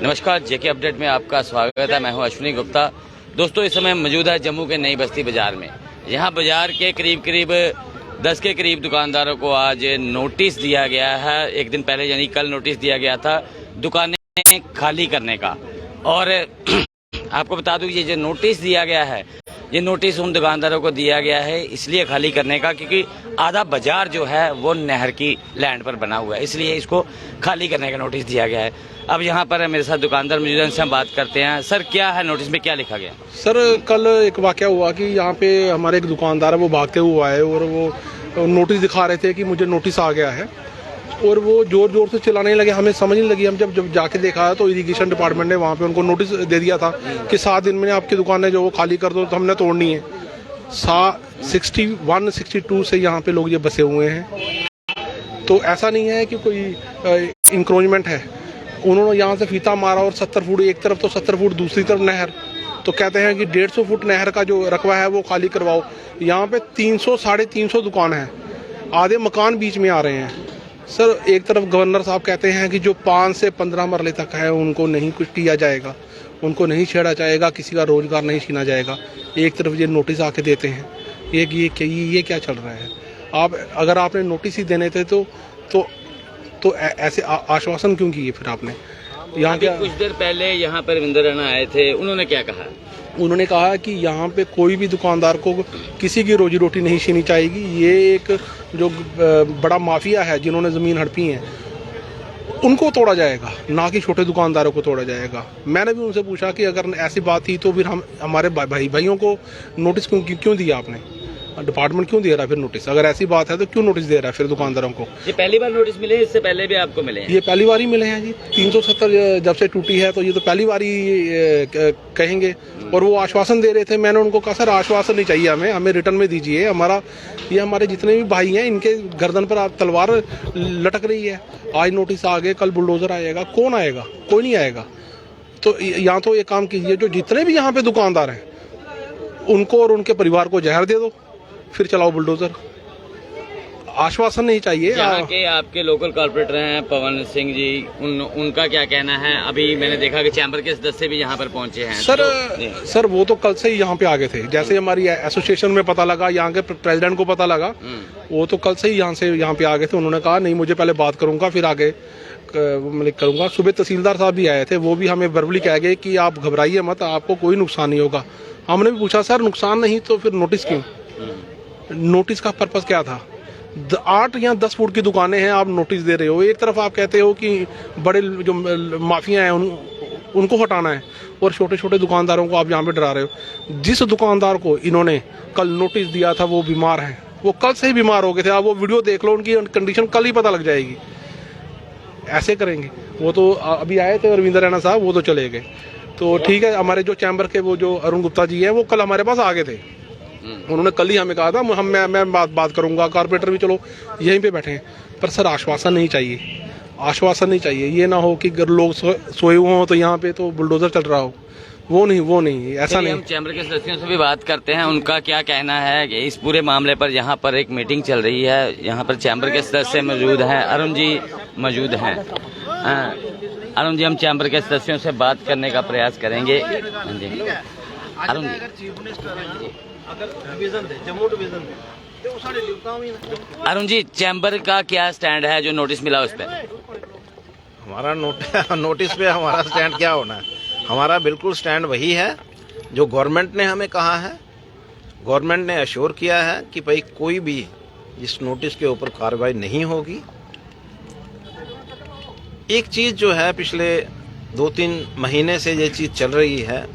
नमस्कार, जेके अपडेट में आपका स्वागत है। मैं हूं अश्विनी गुप्ता। दोस्तों, इस समय मौजूद है जम्मू के नई बस्ती बाजार में। यहां बाजार के करीब 10 के करीब दुकानदारों को आज नोटिस दिया गया है। एक दिन पहले यानी कल नोटिस दिया गया था दुकानें खाली करने का। और आपको बता दूं, ये जो नोटिस दिया गया है, ये नोटिस उन दुकानदारों को दिया गया है इसलिए खाली करने का क्योंकि आधा बाजार जो है वो नहर की लैंड पर बना हुआ है, इसलिए इसको खाली करने का नोटिस दिया गया है। अब यहाँ पर मेरे साथ दुकानदार मौजूद हैं, उनसे हम बात करते हैं। सर, क्या है नोटिस में, क्या लिखा गया? सर, कल एक वाकया हुआ कि यहाँ पे हमारे एक दुकानदार है, वो भागते हुए आए और वो नोटिस दिखा रहे थे कि मुझे नोटिस आ गया है, और वो जोर जोर से चिल्लाने लगे। हमें समझ नहीं लगी। हम जब जाके देखा तो इरिगेशन डिपार्टमेंट ने वहाँ पे उनको नोटिस दे दिया था कि 7 दिन में आपकी दुकानें जो वो खाली कर दो, तो हमने तोड़नी है। 61-62 से यहाँ पे लोग ये बसे हुए हैं। तो ऐसा नहीं है कि कोई इंक्रोचमेंट है। उन्होंने यहाँ से फीता मारा और 70 फुट एक तरफ तो 70 फुट दूसरी तरफ नहर, तो कहते हैं कि 150 फुट नहर का जो रकबा है वो खाली करवाओ। यहाँ पे 300-350 दुकान है, आधे मकान बीच में आ रहे हैं। सर, एक तरफ गवर्नर साहब कहते हैं कि जो 5 से 15 मरले तक है उनको नहीं कुछ किया जाएगा, उनको नहीं छेड़ा जाएगा, किसी का रोजगार नहीं छीना जाएगा। एक तरफ ये नोटिस आके देते हैं। ये क्या चल रहा है? आप अगर आपने नोटिस ही देने थे तो ऐसे आश्वासन क्यों किए फिर आपने? यहाँ क्या कुछ देर पहले यहाँ पर रविंद्र राणा आए थे, उन्होंने क्या कहा? उन्होंने कहा कि यहाँ पे कोई भी दुकानदार को किसी की रोजी रोटी नहीं छीनी चाहिए। ये एक जो बड़ा माफिया है जिन्होंने ज़मीन हड़पी है उनको तोड़ा जाएगा, ना कि छोटे दुकानदारों को तोड़ा जाएगा। मैंने भी उनसे पूछा कि अगर ऐसी बात थी तो फिर हम हमारे भाइयों को नोटिस क्यों दिया आपने? डिपार्टमेंट क्यों दे रहा है फिर नोटिस? अगर ऐसी बात है तो क्यों नोटिस दे रहा है फिर दुकानदारों को? ये पहली बार नोटिस मिले, इससे पहले भी आपको मिले हैं? ये पहली बार ही मिले हैं जी। 370 जब से टूटी है तो ये तो पहली बार ही कहेंगे। और वो आश्वासन दे रहे थे। मैंने उनको कहा, सर आश्वासन नहीं चाहिए, हमें रिटर्न में दीजिए। हमारे जितने भी भाई हैं इनके गर्दन पर तलवार लटक रही है। आज नोटिस आ गए, कल बुलडोजर आएगा। कौन आएगा? कोई नहीं आएगा। तो यहाँ तो ये काम कीजिए, जो जितने भी यहाँ पे दुकानदार हैं उनको और उनके परिवार को जहर दे दो, फिर चलाओ बुलडोजर। आश्वासन नहीं चाहिए। यहाँ के आपके लोकल कॉर्पोरेटर हैं पवन सिंह जी, उनका क्या कहना है? अभी मैंने देखा कि चैम्बर के सदस्य भी यहाँ पर पहुंचे हैं। सर वो तो कल से ही यहाँ पे आ गए थे। जैसे हमारी एसोसिएशन में पता लगा, यहाँ के प्रेसिडेंट को पता लगा, वो तो कल से ही यहाँ पे आ गए थे। उन्होंने कहा नहीं, मुझे पहले बात करूंगा फिर आगे करूंगा। सुबह तहसीलदार साहब भी आए थे, वो भी हमें वर्बली कह गए कि आप घबराइए मत, आपको कोई नुकसान नहीं होगा। हमने भी पूछा, सर नुकसान नहीं तो फिर नोटिस क्यों? नोटिस का पर्पस क्या था? 8 या 10 फुट की दुकानें हैं, आप नोटिस दे रहे हो। एक तरफ आप कहते हो कि बड़े जो माफिया हैं उनको हटाना है, और छोटे छोटे दुकानदारों को आप यहाँ पे डरा रहे हो। जिस दुकानदार को इन्होंने कल नोटिस दिया था वो बीमार है, वो कल से ही बीमार हो गए थे। आप वो वीडियो देख लो, उनकी कंडीशन कल ही पता लग जाएगी। ऐसे करेंगे? वो तो अभी आए थे रविंद्र राणा साहब, वो तो चले गए। तो ठीक है, हमारे जो चैम्बर के वो जो अरुण गुप्ता जी हैं वो कल हमारे पास आ गए थे। उन्होंने कल ही हमें कहा था मैं बात करूंगा। कॉर्पोरेटर भी चलो यहीं पे बैठे हैं। पर सर आश्वासन नहीं चाहिए, आश्वासन नहीं चाहिए। ये ना हो कि लोग सोए हुए हों तो यहाँ पे तो बुलडोजर चल रहा हो। वो नहीं, ऐसा नहीं। हम चैम्बर के सदस्यों से भी बात करते हैं, उनका क्या कहना है कि इस पूरे मामले पर। यहाँ पर एक मीटिंग चल रही है, यहाँ पर चैम्बर के सदस्य मौजूद हैं, अरुण जी मौजूद हैं। अरुण जी, हम चैम्बर के सदस्यों से बात करने का प्रयास करेंगे। अरुण जी, चैम्बर का क्या स्टैंड है जो नोटिस मिला उस पर? हमारा नोटिस पे हमारा स्टैंड क्या होना है? हमारा बिल्कुल स्टैंड वही है जो गवर्नमेंट ने हमें कहा है। गवर्नमेंट ने अश्योर किया है कि भाई कोई भी इस नोटिस के ऊपर कार्रवाई नहीं होगी। एक चीज़ जो है पिछले 2-3 महीने से ये चीज़ चल रही है,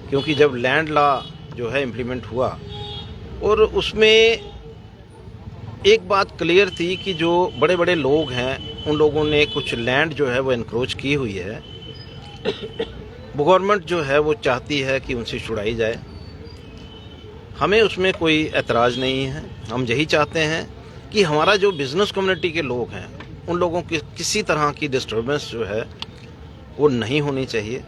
क्योंकि जब लैंड लॉ जो है इम्प्लीमेंट हुआ और उसमें एक बात क्लियर थी कि जो बड़े बड़े लोग हैं उन लोगों ने कुछ लैंड जो है वो एनक्रोच की हुई है। गवर्नमेंट जो है वो चाहती है कि उनसे छुड़ाई जाए। हमें उसमें कोई एतराज़ नहीं है। हम यही चाहते हैं कि हमारा जो बिज़नेस कम्युनिटी के लोग हैं उन लोगों की किसी तरह की डिस्टर्बेंस जो है वो नहीं होनी चाहिए।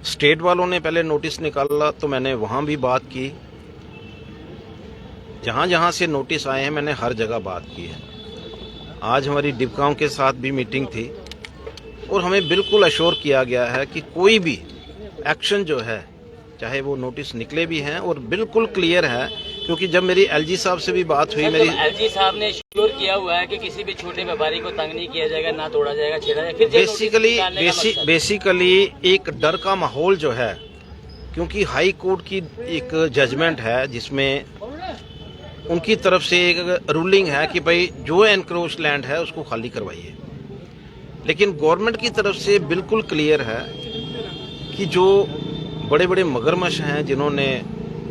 स्टेट वालों ने पहले नोटिस निकाला तो मैंने वहाँ भी बात की। जहाँ जहाँ से नोटिस आए हैं मैंने हर जगह बात की है। आज हमारी डिपकाओं के साथ भी मीटिंग थी और हमें बिल्कुल अश्योर किया गया है कि कोई भी एक्शन जो है, चाहे वो नोटिस निकले भी हैं, और बिल्कुल क्लियर है, क्योंकि जब मेरी एलजी साहब से भी बात हुई, मेरी एलजी साहब ने श्योर किया हुआ है कि किसी भी छोटे व्यापारी को तंग नहीं किया जाएगा, ना तोड़ा जाएगा, छेड़ा जाएगा। फिर बेसिकली एक डर का माहौल जो है, क्योंकि हाई कोर्ट की एक जजमेंट है जिसमें उनकी तरफ से एक रूलिंग है कि भाई जो एनक्रोच लैंड है उसको खाली करवाइए, लेकिन गवर्नमेंट की तरफ से बिल्कुल क्लियर है कि जो बड़े बड़े मगरमच्छ हैं, जिन्होंने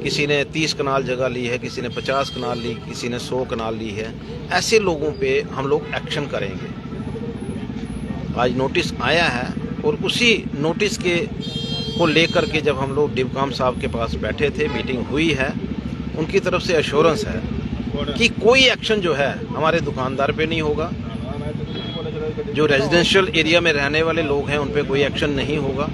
किसी ने 30 कनाल जगह ली है, किसी ने 50 कनाल ली, किसी ने 100 कनाल ली है, ऐसे लोगों पे हम लोग एक्शन करेंगे। आज नोटिस आया है और उसी नोटिस को लेकर के जब हम लोग डिवकाम साहब के पास बैठे थे, मीटिंग हुई है, उनकी तरफ से एश्योरेंस है कि कोई एक्शन जो है हमारे दुकानदार पे नहीं होगा, जो रेजिडेंशियल एरिया में रहने वाले लोग हैं उन पे कोई एक्शन नहीं होगा,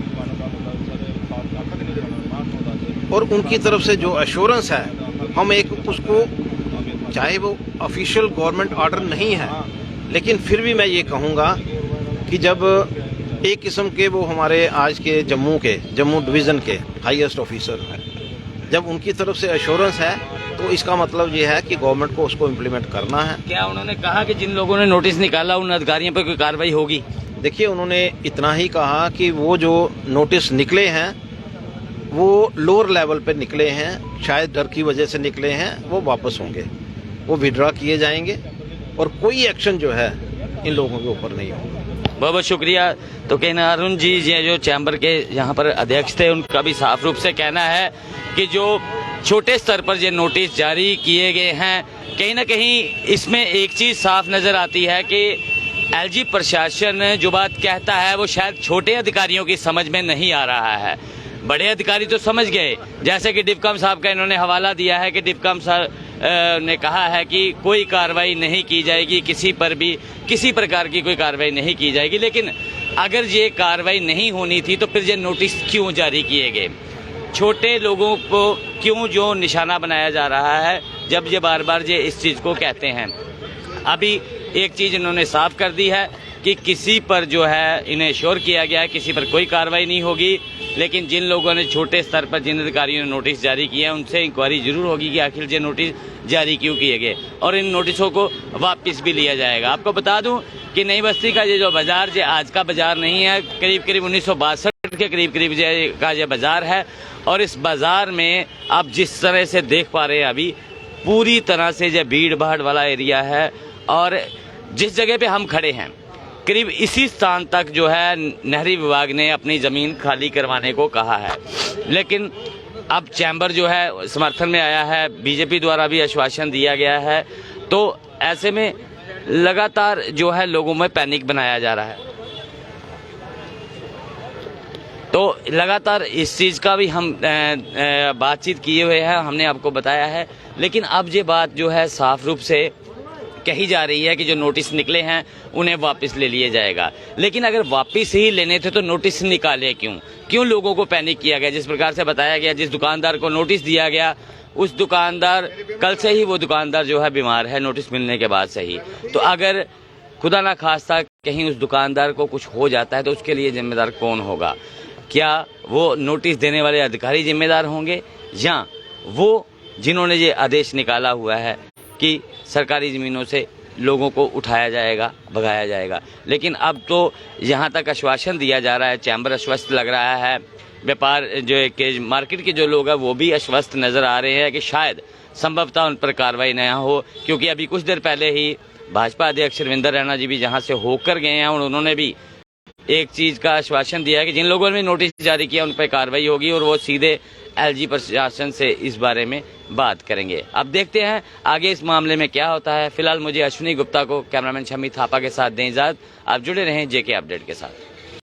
और उनकी तरफ से जो एश्योरेंस है, हम एक उसको, चाहे वो ऑफिशियल गवर्नमेंट ऑर्डर नहीं है, लेकिन फिर भी मैं ये कहूँगा कि जब एक किस्म के वो हमारे आज के जम्मू डिवीज़न के हाईएस्ट ऑफिसर हैं, जब उनकी तरफ से एश्योरेंस है तो इसका मतलब ये है कि गवर्नमेंट को उसको इम्प्लीमेंट करना है। क्या उन्होंने कहा कि जिन लोगों ने नोटिस निकाला उन अधिकारियों पर कोई कार्रवाई होगी? देखिए, उन्होंने इतना ही कहा कि वो जो नोटिस निकले हैं वो लोअर लेवल पे निकले हैं, शायद डर की वजह से निकले हैं, वो वापस होंगे, वो विड्रॉ किए जाएंगे और कोई एक्शन जो है इन लोगों के ऊपर नहीं होगा। बहुत बहुत शुक्रिया। तो कहना अरुण जी जो चैम्बर के यहाँ पर अध्यक्ष थे, उनका भी साफ रूप से कहना है कि जो छोटे स्तर पर ये नोटिस जारी किए गए हैं, कहीं ना कहीं इसमें एक चीज़ साफ नज़र आती है कि एलजी प्रशासन जो बात कहता है वो शायद छोटे अधिकारियों की समझ में नहीं आ रहा है। बड़े अधिकारी तो समझ गए, जैसे कि डिवकाम साहब का इन्होंने हवाला दिया है कि डिवकाम साहब ने कहा है कि कोई कार्रवाई नहीं की जाएगी, किसी पर भी किसी प्रकार की कोई कार्रवाई नहीं की जाएगी। लेकिन अगर ये कार्रवाई नहीं होनी थी तो फिर ये नोटिस क्यों जारी किए गए? छोटे लोगों को क्यों जो निशाना बनाया जा रहा है, जब ये बार बार ये इस चीज़ को कहते हैं? अभी एक चीज़ इन्होंने साफ कर दी है कि किसी पर जो है इन्हें श्योर किया गया है, किसी पर कोई कार्रवाई नहीं होगी, लेकिन जिन लोगों ने छोटे स्तर पर जिन अधिकारियों ने नोटिस जारी किए हैं उनसे इंक्वायरी जरूर होगी कि आखिर ये नोटिस जारी क्यों किए गए, और इन नोटिसों को वापस भी लिया जाएगा। आपको बता दूं कि नई बस्ती का ये जो बाजार, ये आज का बाजार नहीं है, करीब 1962 के करीब का ये बाजार है, और इस बाजार में आप जिस तरह से देख पा रहे हैं अभी पूरी तरह से ये भीड़ भाड़ वाला एरिया है, और जिस जगह पे हम खड़े हैं करीब इसी स्थान तक जो है नहरी विभाग ने अपनी ज़मीन खाली करवाने को कहा है, लेकिन अब चैम्बर जो है समर्थन में आया है, बीजेपी द्वारा भी आश्वासन दिया गया है, तो ऐसे में लगातार जो है लोगों में पैनिक बनाया जा रहा है। तो लगातार इस चीज़ का भी हम बातचीत किए हुए हैं, हमने आपको बताया है, लेकिन अब ये बात जो है साफ रूप से कही जा रही है कि जो नोटिस निकले हैं उन्हें वापस ले लिया जाएगा। लेकिन अगर वापस ही लेने थे तो नोटिस निकाले क्यों लोगों को पैनिक किया गया? जिस प्रकार से बताया गया, जिस दुकानदार को नोटिस दिया गया उस दुकानदार, कल से ही वो दुकानदार जो है बीमार है नोटिस मिलने के बाद से ही। तो अगर खुदा ना खास्ता कहीं उस दुकानदार को कुछ हो जाता है तो उसके लिए जिम्मेदार कौन होगा? क्या वो नोटिस देने वाले अधिकारी जिम्मेदार होंगे, या वो जिन्होंने ये आदेश निकाला हुआ है कि सरकारी ज़मीनों से लोगों को उठाया जाएगा, भगाया जाएगा? लेकिन अब तो यहाँ तक आश्वासन दिया जा रहा है, चैम्बर आश्वस्त लग रहा है, व्यापार जो है कि मार्केट के जो लोग हैं वो भी आश्वस्त नज़र आ रहे हैं कि शायद संभवतः उन पर कार्रवाई न हो, क्योंकि अभी कुछ देर पहले ही भाजपा अध्यक्ष रविंद्र रैना जी भी जहाँ से होकर गए हैं और उन्होंने भी एक चीज़ का आश्वासन दिया है कि जिन लोगों ने नोटिस जारी किया उन पर कार्रवाई होगी, और वो सीधे एलजी प्रशासन से इस बारे में बात करेंगे। अब देखते हैं आगे इस मामले में क्या होता है। फिलहाल मुझे अश्विनी गुप्ता को कैमरामैन शमी थापा के साथ दें इजाज़त। आप जुड़े रहें जेके अपडेट के साथ।